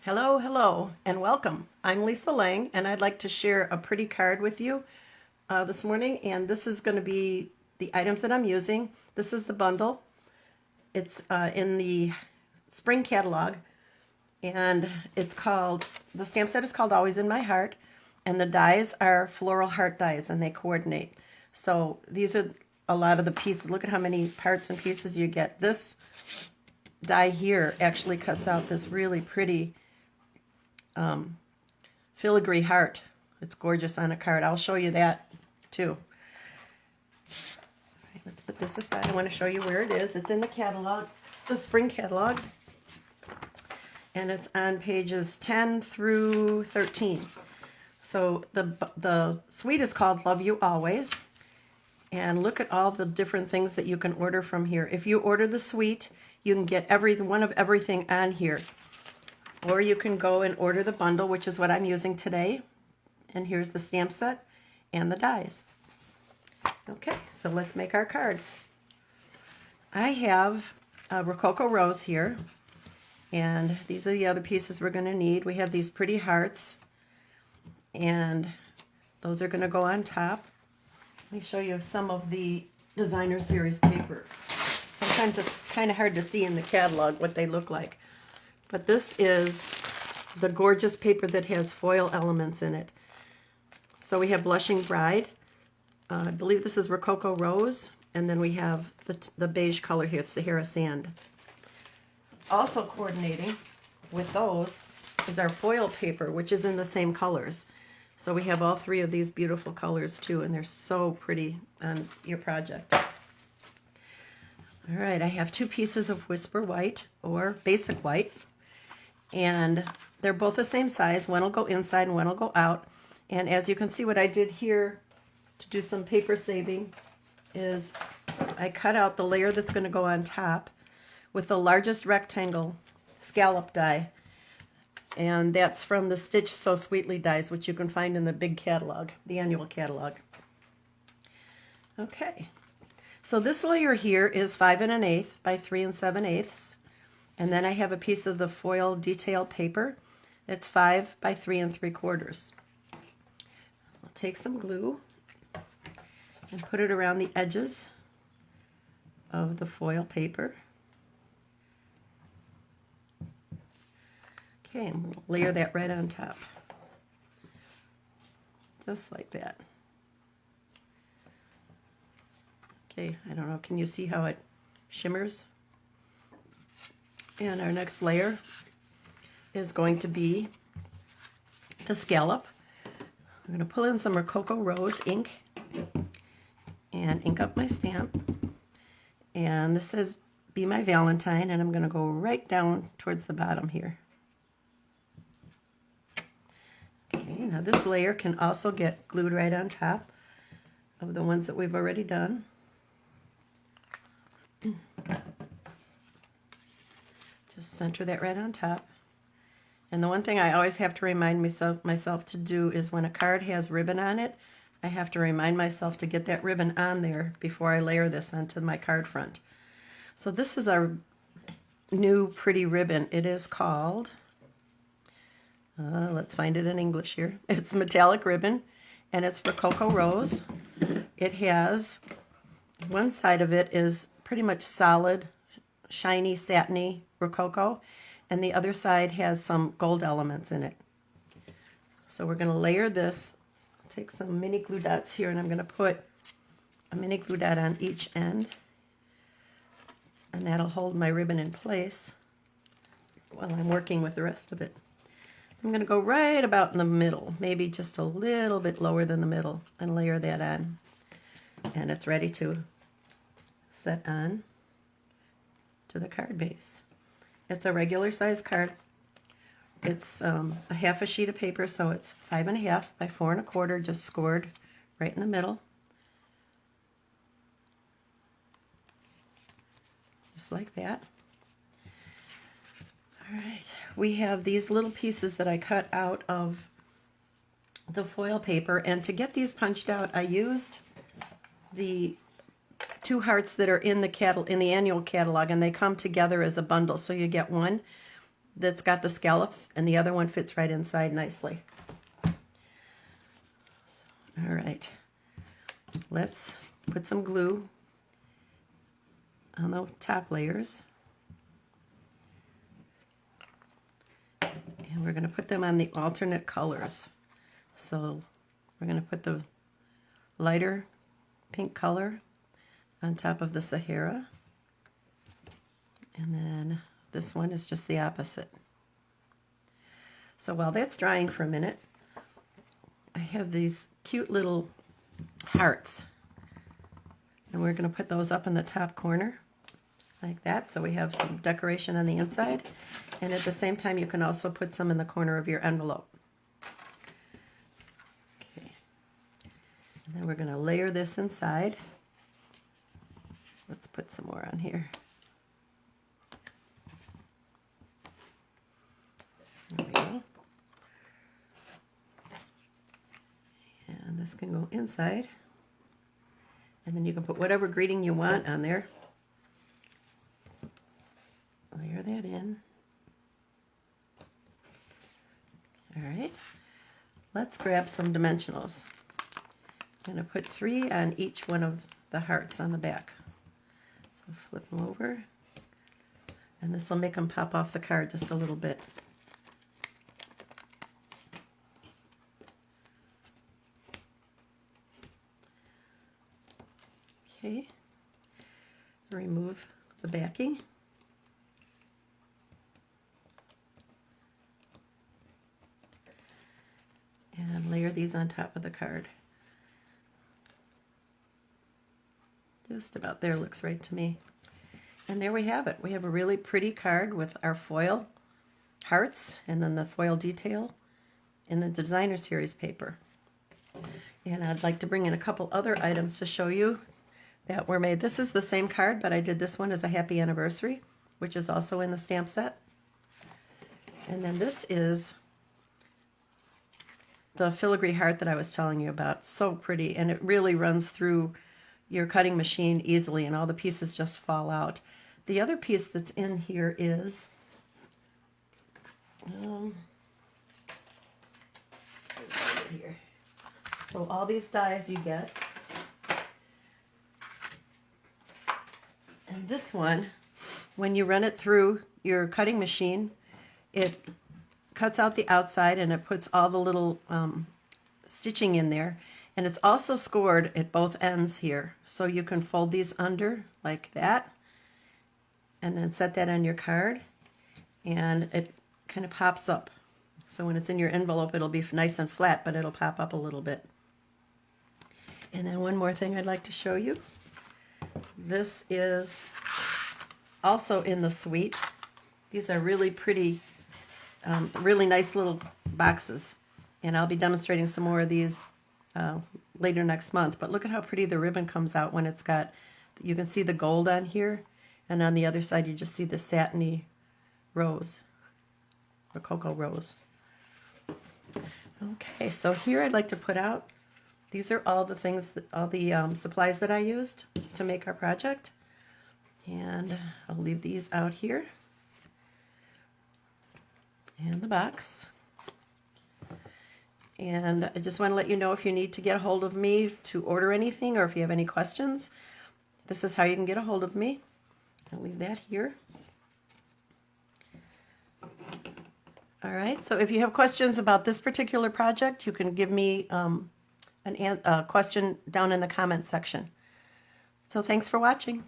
Hello, hello, and welcome. I'm Lisa Lang, and I'd like to share a pretty card with you this morning. And this is going to be the items that I'm using. This is the bundle. It's in the spring catalog, and it's called, the stamp set is called Always in My Heart, and the dies are floral heart dies, and they coordinate. So these are a lot of the pieces. Look at how many parts and pieces you get. This die here actually cuts out this really pretty filigree heart. It's gorgeous on a card. I'll show you that too. All right, let's put this aside. I want to show you where it is. It's in the catalog, the spring catalog, and it's on pages 10 through 13. So the suite is called Love You Always, and look at all the different things that you can order from here. If you order the suite, you can get one of everything on here. Or you can go and order the bundle, which is what I'm using today. And here's the stamp set and the dies. Okay, so let's make our card. I have a Rococo Rose here. And these are the other pieces we're going to need. We have these pretty hearts. And those are going to go on top. Let me show you some of the designer series paper. Sometimes it's kind of hard to see in the catalog what they look like. But this is the gorgeous paper that has foil elements in it. So we have Blushing Bride. I believe this is Rococo Rose. And then we have the beige color here. It's Sahara Sand. Also coordinating with those is our foil paper, which is in the same colors. So we have all three of these beautiful colors too, and they're so pretty on your project. All right, I have two pieces of Whisper White or Basic White. And they're both the same size. One will go inside and one will go out. And as you can see, what I did here to do some paper saving is I cut out the layer that's going to go on top with the largest rectangle scallop die. And that's from the Stitch So Sweetly dies, which you can find in the big catalog, the annual catalog. Okay, so this layer here is 5 1/8 by 3 7/8. And then I have a piece of the foil detail paper. It's 5 by 3 3/4. I'll take some glue and put it around the edges of the foil paper. Okay, I'm going to layer that right on top. Just like that. Okay, I don't know, can you see how it shimmers? And our next layer is going to be the scallop. I'm going to pull in some Rococo Rose ink and ink up my stamp. And this says Be My Valentine, and I'm going to go right down towards the bottom here. Okay, now this layer can also get glued right on top of the ones that we've already done. Just center that right on top. And the one thing I always have to remind myself to do is when a card has ribbon on it, I have to remind myself to get that ribbon on there before I layer this onto my card front. So this is our new pretty ribbon. It is called, let's find it in English here. It's metallic ribbon, and it's Rococo Rose. It has, one side of it is pretty much solid, shiny, satiny Rococo, and the other side has some gold elements in it. So we're going to layer this. Take some mini glue dots here, and I'm going to put a mini glue dot on each end, and that'll hold my ribbon in place while I'm working with the rest of it. So I'm going to go right about in the middle, maybe just a little bit lower than the middle, and layer that on. And it's ready to set on to the card base. It's a regular size card. It's a half a sheet of paper, so it's 5 1/2 by 4 1/4, just scored right in the middle. Just like that. All right, we have these little pieces that I cut out of the foil paper, and to get these punched out, I used the two hearts that are in the annual catalog, and they come together as a bundle. So you get one that's got the scallops, and the other one fits right inside nicely. All right, let's put some glue on the top layers. And we're going to put them on the alternate colors. So we're going to put the lighter pink color on top of the Sahara. And then this one is just the opposite. So while that's drying for a minute, I have these cute little hearts. And we're going to put those up in the top corner like that, so we have some decoration on the inside. And at the same time, you can also put some in the corner of your envelope. Okay. And then we're going to layer this inside. Let's put some more on here. There we go. And this can go inside. And then you can put whatever greeting you want on there. Layer that in. All right, let's grab some dimensionals. I'm going to put 3 on each one of the hearts on the back. So flip them over, and this will make them pop off the card just a little bit. Okay, remove the backing. And layer these on top of the card. Just about there, looks right to me. And there we have it. We have a really pretty card with our foil hearts and then the foil detail in the designer series paper. And I'd like to bring in a couple other items to show you that were made. This is the same card, but I did this one as a happy anniversary, which is also in the stamp set. And then this is the filigree heart that I was telling you about. So pretty, and it really runs through your cutting machine easily, and all the pieces just fall out. The other piece that's in here is here. So all these dies you get, and this one, when you run it through your cutting machine, it cuts out the outside and it puts all the little stitching in there, and it's also scored at both ends here, so you can fold these under like that and then set that on your card, and it kind of pops up. So when it's in your envelope, it'll be nice and flat, but it'll pop up a little bit. And then one more thing I'd like to show you. This is also in the suite. These are really pretty, really nice little boxes. And I'll be demonstrating some more of these later next month. But look at how pretty the ribbon comes out when it's got, you can see the gold on here. And on the other side, you just see the satiny rose, or cocoa rose. Okay, so here I'd like to put out, these are all the things, all the supplies that I used to make our project. And I'll leave these out here. And the box. And I just want to let you know, if you need to get a hold of me to order anything, or if you have any questions, this is how you can get a hold of me. I'll leave that here. All right, so if you have questions about this particular project, you can give me a question down in the comment section. So thanks for watching.